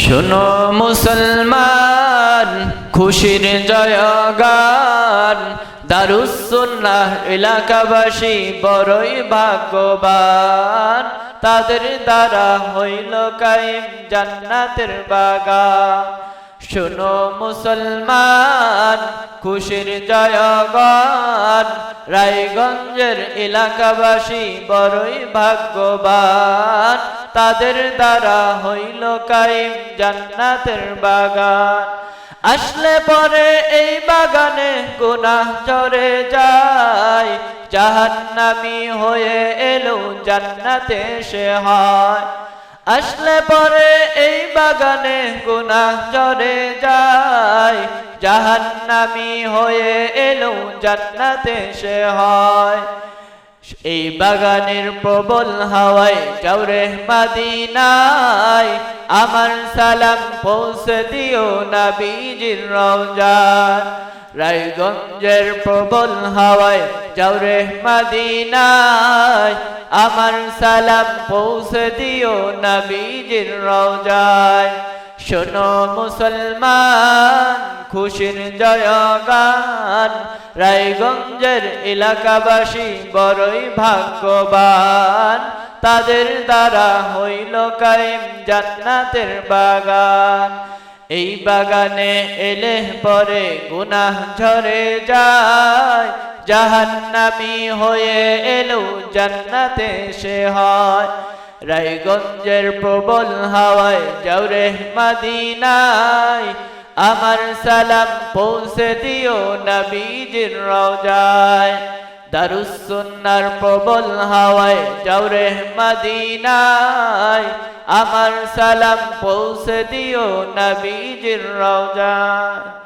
শোনো মুসলমান, খুশির জয়গান, দারুস সুন্নাহ এলাকাবাসী বড়ই ভাগ্যবান, তাদের দ্বারা হইল কায়েম জান্নাতের বাগান। শোনো মুসলমান, খুশির জয়গান, রায়গঞ্জের এলাকাবাসী বড়ই ভাগ্যবান, তাদের দ্বারা হইল কায়েম জান্নাতের বাগান। আসলে পরে এই বাগানে গুনাহ ঝরে যায়, জাহান্নামী হয়ে এলো জান্নাতে সে হয়। আসলে পরে এই বাগানে গুনাহ ঝরে যায়, জাহান্নামী হয়ে এলো জান্নাতে সে হয়। এই বাগানের প্রবল হাওয়ায় যাওরে মদিনায়, আমার সালাম পৌঁছে দিও নবীজির রওজায়। রায়গঞ্জের প্রবল হাওয়ায় যাওরে মদিনায়, আমার সালাম পৌঁছে দিও নবীজির রওজায়। শোনো মুসলমান, খুশির জয়গান, রায়গঞ্জের এলাকাবাসী বড়ই ভাগ্যবান, তাদের দ্বারা হইল কায়েম জান্নাতের বাগান। এই বাগানে এলে পরে গুনাহ ঝরে যায়, জাহান্নামী হয়ে এলো জান্নাতে সে হয়। রায়গঞ্জের প্রবল হাওয়ায় যাওরে মদিনায়, আমার সালাম পৌঁছে দিও নবীজির রওজায়। দারুস সুন্নাহর প্রবল হাওয়ায় যাওরে মদিনায়, আমার সালাম পৌঁছে দিও নবীজির রওজায়।